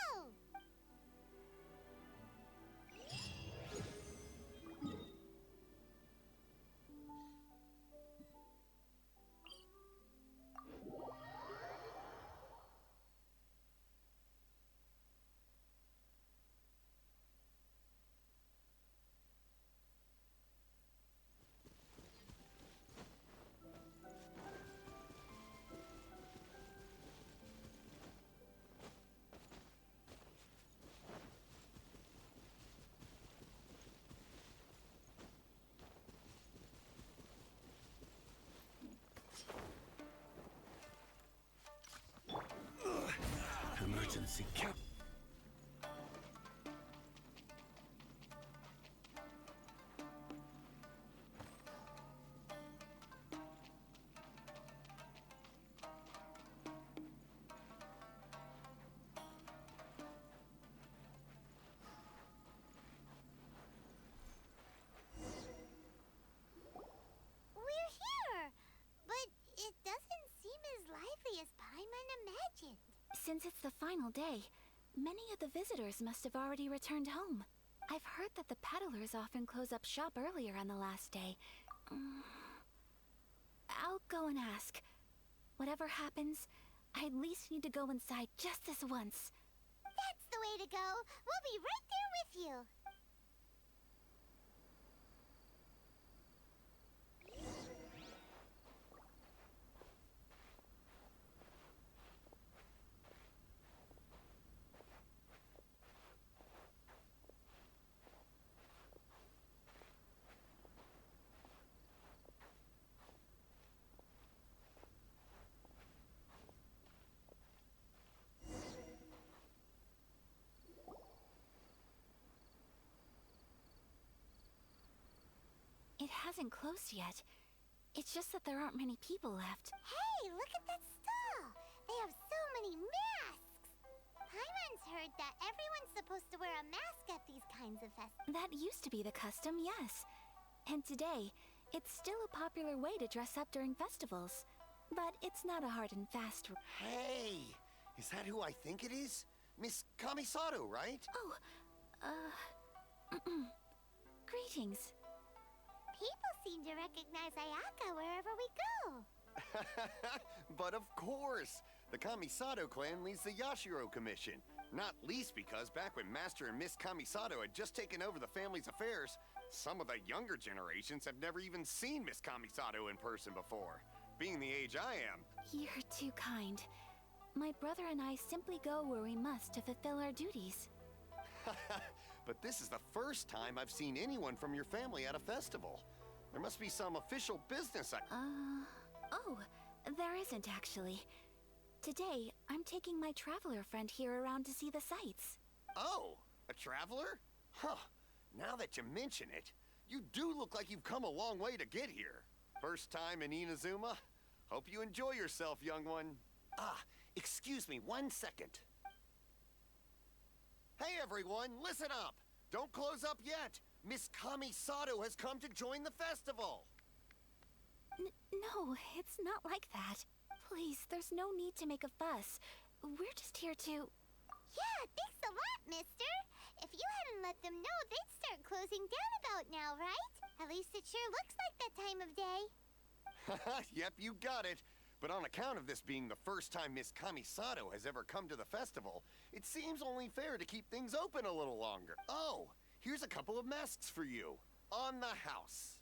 Emergency cap. We're here, but it doesn't seem as lively as Paimon imagined. Since it's the final day, many of the visitors must have already returned home. I've heard that the peddlers often close up shop earlier on the last day. I'll go and ask. Whatever happens, I at least need to go inside just this once. That's the way to go. We'll be right there with you. It hasn't closed yet. It's just that there aren't many people left. Hey, look at that stall. They have so many masks. Paimon's heard that everyone's supposed to wear a mask at these kinds of festivals. That used to be the custom, yes. And today, it's still a popular way to dress up during festivals. But it's not a hard and fast rule. Hey! Is that who I think it is? Miss Kamisato, right? Greetings. People seem to recognize Ayaka wherever we go. But of course! The Kamisato clan leads the Yashiro Commission. Not least because back when Master and Miss Kamisato had just taken over the family's affairs, some of the younger generations have never even seen Miss Kamisato in person before. Being the age I am. You're too kind. My brother and I simply go where we must to fulfill our duties. But this is the first time I've seen anyone from your family at a festival. There must be some official business Oh, there isn't actually. Today, I'm taking my traveler friend here around to see the sights. Oh, a traveler? Huh. Now that you mention it, you do look like you've come a long way to get here. First time in Inazuma? Hope you enjoy yourself, young one. Ah, excuse me 1 second. Hey everyone, listen up! Don't close up yet! Miss Kamisato has come to join the festival! No, it's not like that. Please, there's no need to make a fuss. We're just here to... Yeah, thanks a lot, mister. If you hadn't let them know they'd start closing down about now, right? At least it sure looks like that time of day. Yep, you got it. But on account of this being the first time Miss Kamisato has ever come to the festival, it seems only fair to keep things open a little longer. Oh, here's a couple of masks for you. On the house.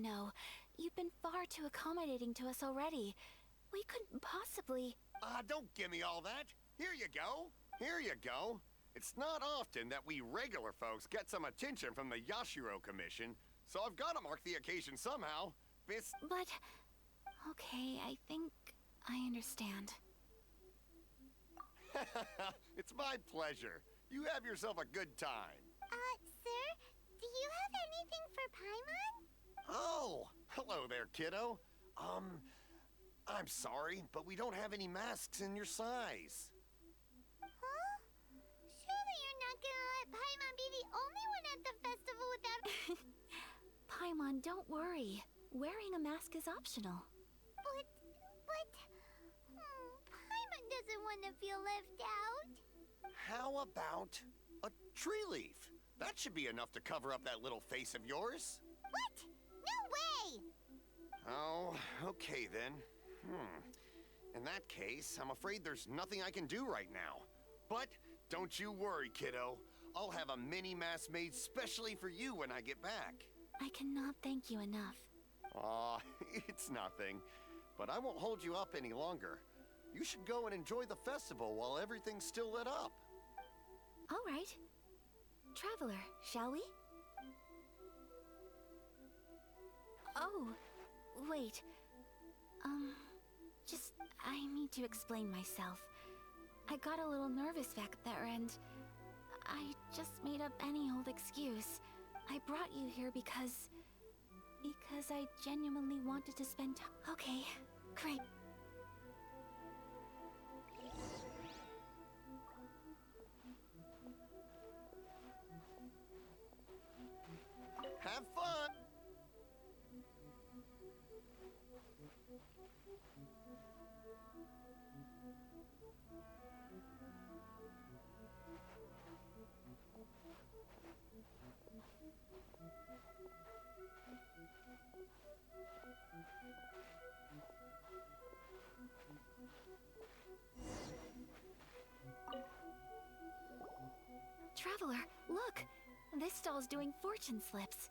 No. You've been far too accommodating to us already. We couldn't possibly... Don't give me all that. Here you go. Here you go. It's not often that we regular folks get some attention from the Yashiro Commission, so I've got to mark the occasion somehow. But... Okay, I think I understand. It's my pleasure. You have yourself a good time. Sir, do you have anything for Paimon? Oh, hello there, kiddo. I'm sorry, but we don't have any masks in your size. Huh? Surely you're not gonna let Paimon be the only one at the festival without... Paimon, don't worry. Wearing a mask is optional. Paimon doesn't want to feel left out. How about a tree leaf? That should be enough to cover up that little face of yours. What? No way! Oh, okay then. In that case, I'm afraid there's nothing I can do right now. But don't you worry, kiddo. I'll have a mini mask made specially for you when I get back. I cannot thank you enough. Aw, it's nothing. But I won't hold you up any longer. You should go and enjoy the festival while everything's still lit up. All right. Traveler, shall we? Oh, wait. I need to explain myself. I got a little nervous back there and I just made up any old excuse. I brought you here because I genuinely wanted to spend time. Okay, great. Have fun! Traveler, look! This stall's doing fortune slips.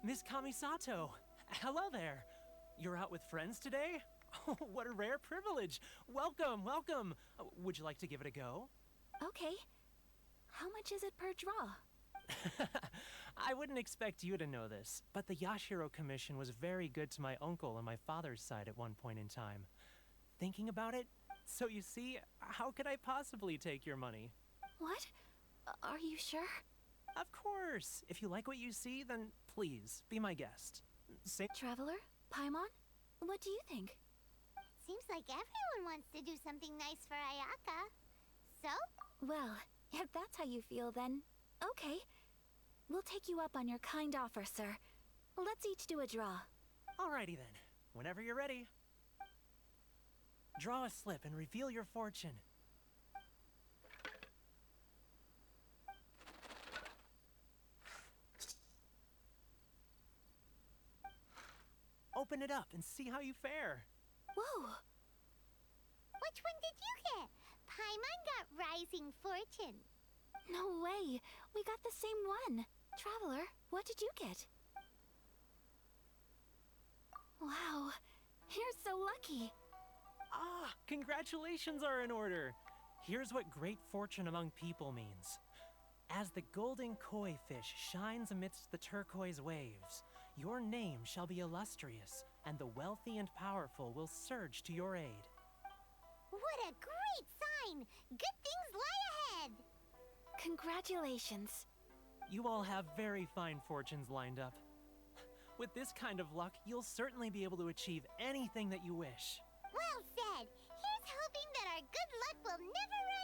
Miss Kamisato, hello there. You're out with friends today? Oh, what a rare privilege. Welcome, welcome. Would you like to give it a go? Okay. How much is it per draw? I wouldn't expect you to know this, but the Yashiro Commission was very good to my uncle on my father's side at one point in time. Thinking about it, so you see, how could I possibly take your money? What? Are you sure? Of course. If you like what you see, then please, be my guest. Traveler? Paimon? What do you think? Seems like everyone wants to do something nice for Ayaka. So? Well, if that's how you feel, then okay. We'll take you up on your kind offer, sir. Let's each do a draw. Alrighty then. Whenever you're ready. Draw a slip and reveal your fortune. Open it up and see how you fare. Whoa! Which one did you get? Paimon got Rising Fortune. No way! We got the same one! Traveler, what did you get? Wow, you're so lucky! Ah, congratulations are in order! Here's what great fortune among people means. As the golden koi fish shines amidst the turquoise waves, your name shall be illustrious, and the wealthy and powerful will surge to your aid. What a great sign! Good things lie ahead! Congratulations. You all have very fine fortunes lined up. With this kind of luck, you'll certainly be able to achieve anything that you wish. Well said! Here's hoping that our good luck will never run...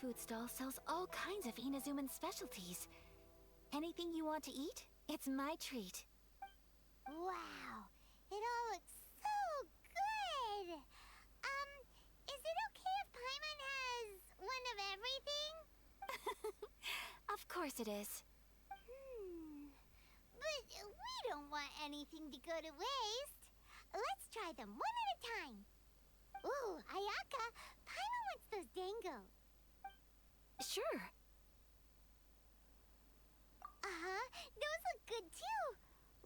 food stall sells all kinds of Inazuman specialties. Anything you want to eat, it's my treat. Wow, it all looks so good. Is it okay if Paimon has one of everything? Of course it is. But we don't want anything to go to waste. Let's try them one at a time. Ooh, Ayaka, Paimon wants those dango. Sure. Those look good too.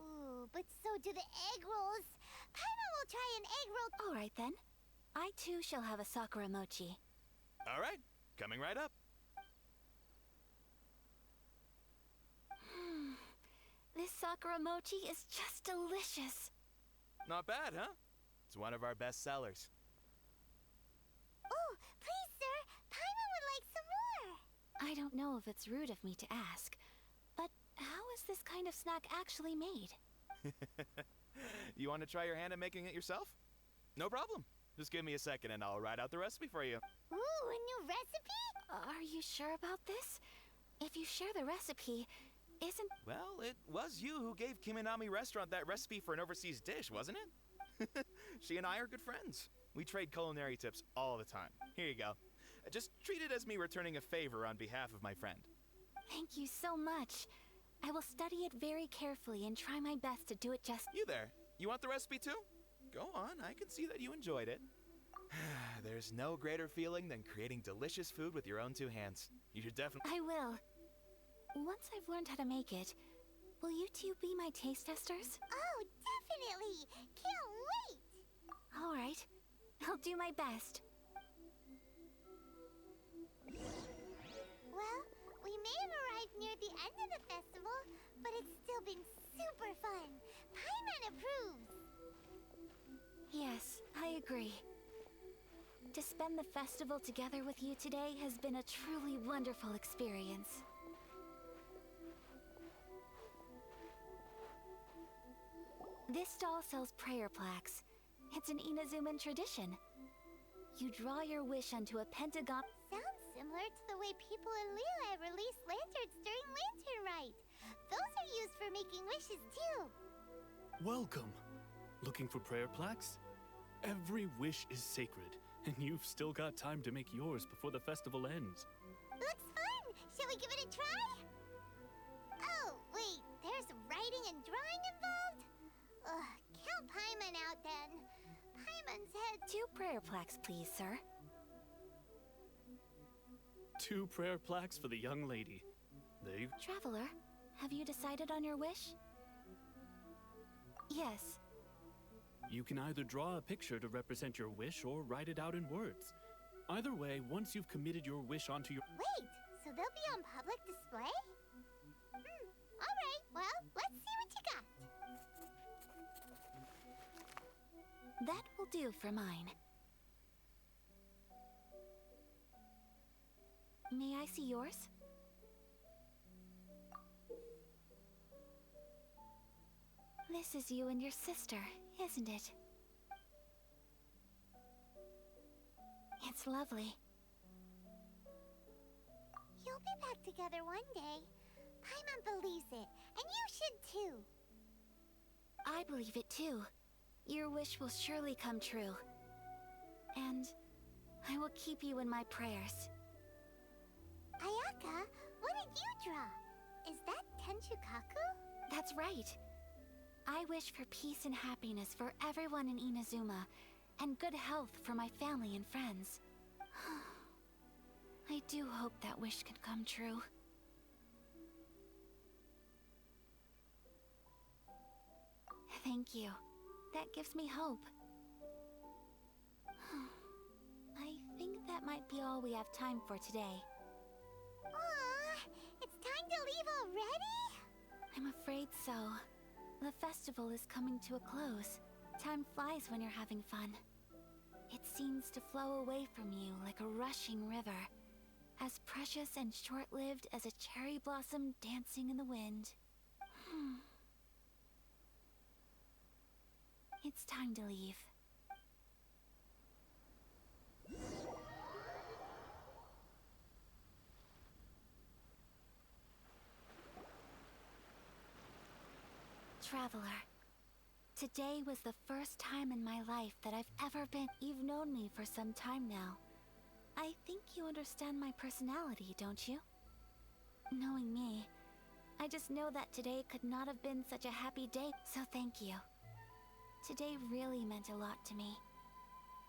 Ooh, but so do the egg rolls. Paimon will try an egg roll. All right then. I too shall have a Sakura mochi. All right, coming right up. This Sakura mochi is just delicious. Not bad, huh? It's one of our best sellers. Oh, please, sir. Paimon would like some more. I don't know if it's rude of me to ask, but how is this kind of snack actually made? You want to try your hand at making it yourself? No problem. Just give me a second and I'll write out the recipe for you. Ooh, a new recipe? Are you sure about this? If you share the recipe, isn't... Well, it was you who gave Kiminami Restaurant that recipe for an overseas dish, wasn't it? She and I are good friends. We trade culinary tips all the time. Here you go. Just treat it as me returning a favor on behalf of my friend. Thank you so much. I will study it very carefully and try my best to do it just... You there. You want the recipe too? Go on, I can see that you enjoyed it. There's no greater feeling than creating delicious food with your own two hands. You should definitely... I will. Once I've learned how to make it, will you two be my taste testers? Oh, definitely. Can't wait. All right. I'll do my best. Well, we may have arrived near the end of the festival, but it's still been super fun. Paimon approves. Yes, I agree. To spend the festival together with you today has been a truly wonderful experience. This stall sells prayer plaques. It's an Inazuman tradition. You draw your wish onto a pentagon. Sounds similar to the way people in Liyue release lanterns during Lantern Rite. Those are used for making wishes too. Welcome. Looking for prayer plaques? Every wish is sacred, and you've still got time to make yours before the festival ends. Looks fun! Shall we give it a try? Oh, wait, there's writing and drawing involved? Ugh, count Paimon out then. Paimon's head... 2 prayer plaques, please, sir. 2 prayer plaques for the young lady. There you... Traveler, have you decided on your wish? Yes. You can either draw a picture to represent your wish or write it out in words. Either way, once you've committed your wish onto your... Wait, so they'll be on public display? Alright, well, let's see what you got. That will do for mine. May I see yours? This is you and your sister, isn't it? It's lovely. You'll be back together one day. Paimon believes it, and you should too. I believe it too. Your wish will surely come true. And I will keep you in my prayers. Ayaka, what did you draw? Is that Tenchukaku? That's right. I wish for peace and happiness for everyone in Inazuma, and good health for my family and friends. I do hope that wish can come true. Thank you. That gives me hope. I think that might be all we have time for today. Aww, it's time to leave already? I'm afraid so. The festival is coming to a close. Time flies when you're having fun. It seems to flow away from you like a rushing river, as precious and short-lived as a cherry blossom dancing in the wind. It's time to leave. Traveler, today was the first time in my life that I've ever been. You've known me for some time now. I think you understand my personality, don't you? Knowing me, I just know that today could not have been such a happy day, so thank you. Today really meant a lot to me,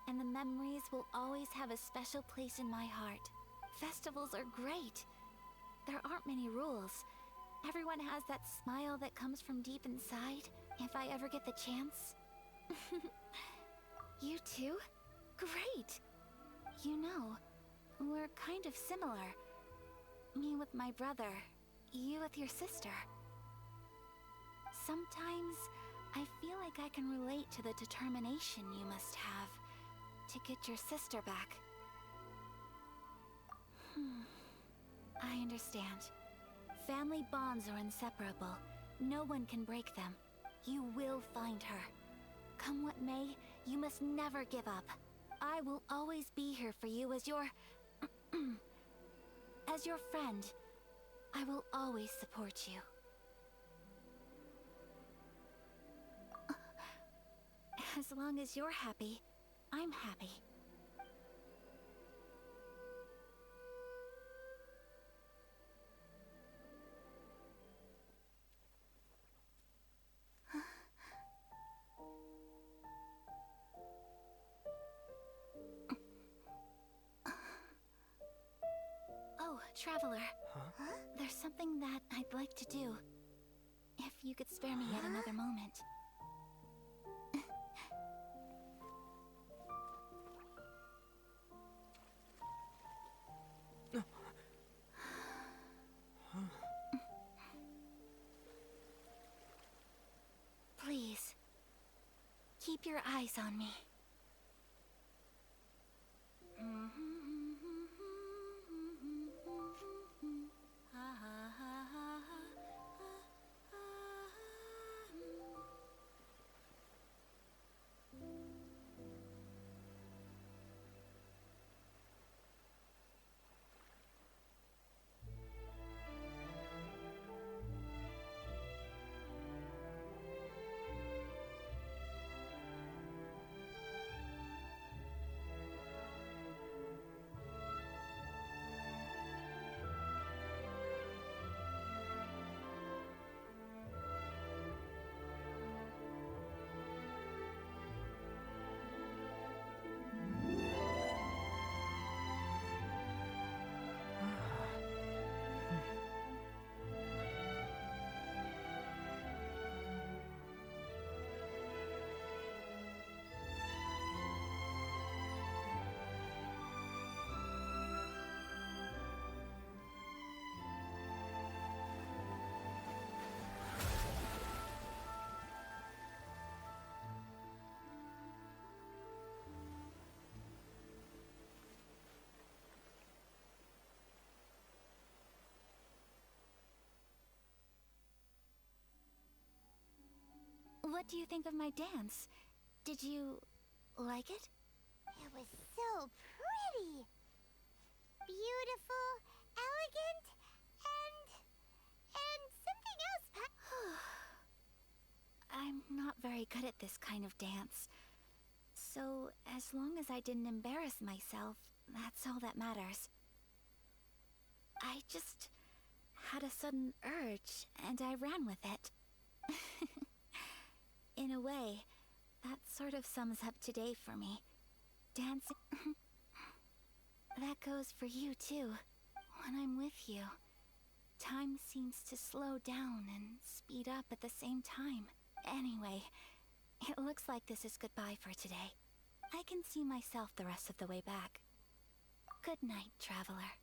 and the memories will always have a special place in my heart. Festivals are great. There aren't many rules. Everyone has that smile that comes from deep inside, if I ever get the chance. You too? Great! You know, we're kind of similar. Me with my brother, you with your sister. Sometimes I feel like I can relate to the determination you must have to get your sister back. I understand. Family bonds are inseparable. No one can break them. You will find her. Come what may, you must never give up. I will always be here for you as your... as your friend. I will always support you. As long as you're happy, I'm happy. Oh, Traveler. Huh? There's something that I'd like to do. If you could spare me yet another moment. Please, keep your eyes on me. What do you think of my dance? Did you like it? It was so pretty. Beautiful, elegant, and something else. I'm not very good at this kind of dance. So, as long as I didn't embarrass myself, that's all that matters. I just had a sudden urge, and I ran with it. In a way, that sort of sums up today for me. Dancing... That goes for you, too. When I'm with you, time seems to slow down and speed up at the same time. Anyway, it looks like this is goodbye for today. I can see myself the rest of the way back. Good night, Traveler.